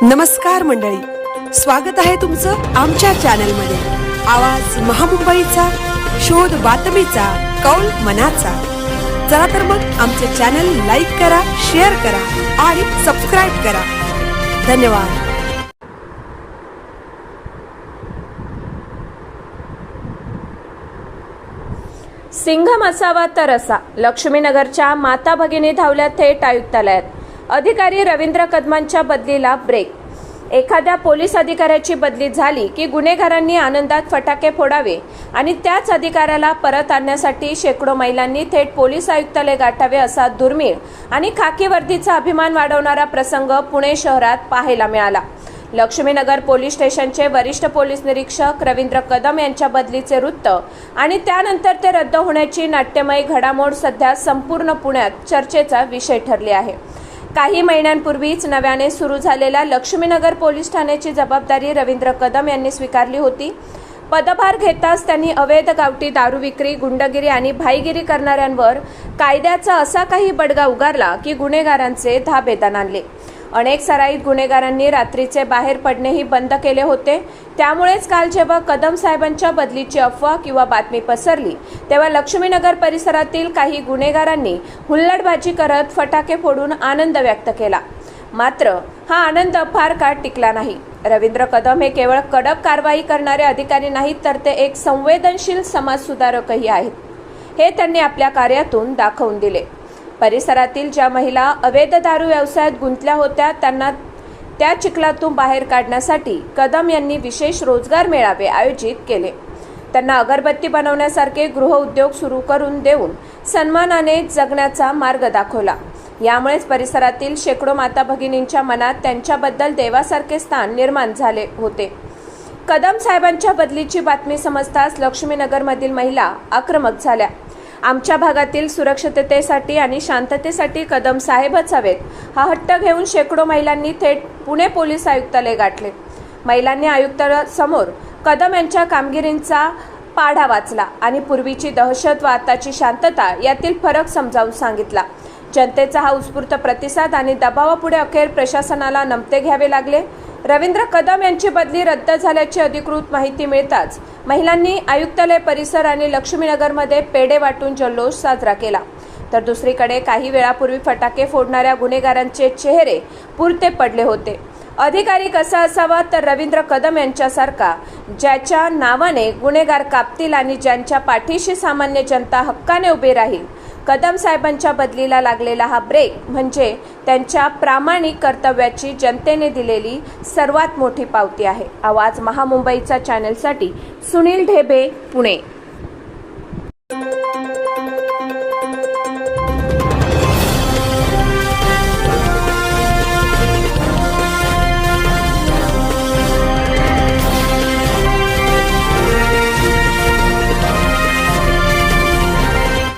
नमस्कार मंडळी, स्वागत आहे तुमचं आमच्या चॅनलमध्ये। आवाज महामुंबईचा, शोध बातमीचा, कौल मनाचा। चला तर मग आमचे चॅनल लाईक करा, शेअर करा आणि सबस्क्राइब करा। धन्यवाद। सिंघम असावा तर असा, लक्ष्मीनगरच्या माता भगिनी धावल्या थेट आयुक्तालयात। अधिकारी रवींद्र कदमांच्या बदलीला ब्रेक। एखाद्या पोलीस अधिकाऱ्याची बदली झाली की गुन्हेगारांनी आनंदात फटाके फोडावे आणि त्याच अधिकाऱ्याला परत आणण्यासाठी शेकडो महिलांनी थेट पोलीस आयुक्तालय गाठावे असा दुर्मिळ आणि खाकी वर्दीचा अभिमान वाढवणारा प्रसंग पुणे शहरात पाहायला मिळाला। लक्ष्मीनगर पोलीस स्टेशनचे वरिष्ठ पोलीस निरीक्षक रवींद्र कदम यांच्या बदलीचे वृत्त आणि त्यानंतर ते रद्द होण्याची नाट्यमय घडामोड सध्या संपूर्ण पुण्यात चर्चेचा विषय ठरली आहे। काही महिन्यांपूर्वीच नव्याने सुरू झालेल्या लक्ष्मीनगर पोलीस ठाण्याची जबाबदारी रवींद्र कदम यांनी स्वीकारली होती। पदभार घेताच त्यांनी अवैध गावठी दारू विक्री, गुंडगिरी आणि भाईगिरी करणाऱ्यांवर कायद्याचा असा काही बडगा उगारला की गुन्हेगारांचे धाबेदान आणले। अनेक सराईत गुन्हेगारांनी रात्रीचे बाहेर पडणेही बंद केले होते। त्यामुळेच काल जेव्हा कदम साहेबांच्या बदलीची अफवा किंवा बातमी पसरली तेव्हा लक्ष्मीनगर परिसरातील काही गुन्हेगारांनी हुल्लडबाजी करत फटाके फोडून आनंद व्यक्त केला। मात्र हा आनंद फार काळ टिकला नाही। रवींद्र कदम हे केवळ कडक कारवाई करणारे अधिकारी नाहीत, तर ते एक संवेदनशील समाजसुधारकही आहेत, हे त्यांनी आपल्या कार्यातून दाखवून दिले। परिसरातील ज्या महिला अवैध दारू व्यवसायात गुंतल्या होत्या त्यांना त्या चिखलातून बाहेर काढण्यासाठी कदम यांनी विशेष रोजगार मेळावे आयोजित केले। त्यांना अगरबत्ती बनवण्यासारखे गृहउद्योग सुरू करून देऊन सन्मानाने जगण्याचा मार्ग दाखवला। यामुळेच परिसरातील शेकडो माता भगिनींच्या मनात त्यांच्याबद्दल देवासारखे स्थान निर्माण झाले होते। कदम साहेबांच्या बदलीची बातमी समजताच लक्ष्मीनगरमधील महिला आक्रमक झाल्या। आमच्या भागातील सुरक्षिततेसाठी आणि शांततेसाठी कदम साहेबच हवेत, हा हट्ट घेऊन शेकडो महिलांनी थेट पुणे पोलीस आयुक्तालय गाठले। महिलांनी आयुक्तालयासमोर कदम यांच्या कामगिरीचा पाढा वाचला आणि पूर्वीची दहशत व आताची शांतता यातील फरक समजावून सांगितला। जनतेचा हा उत्स्फूर्त प्रतिसाद आणि दबावापुढे अखेर प्रशासनाला नमते घ्यावे लागले। रवींद्र कदम यांची बदली रद्द झाल्याची अधिकृत माहिती मिळताच महिलांनी आयुक्तालय परिसर आणि लक्ष्मीनगरमध्ये पेढे वाटून जल्लोष साजरा केला। तर दुसरीकडे काही वेळापूर्वी फटाके फोडणाऱ्या गुन्हेगारांचे चेहरे पुरते पडले होते। अधिकारी कसा असावा तर रवींद्र कदम यांच्यासारखा, ज्याच्या नावाने गुन्हेगार कापतील आणि ज्यांच्या पाठीशी सामान्य जनता हक्काने उभी राहील। कदम साहेबांच्या बदलीला लागलेला हा ब्रेक म्हणजे त्यांच्या प्रामाणिक कर्तव्याची जनतेने दिलेली सर्वात मोठी पावती आहे। आवाज महामुंबईचा चॅनलसाठी सुनील ढेबे, पुणे।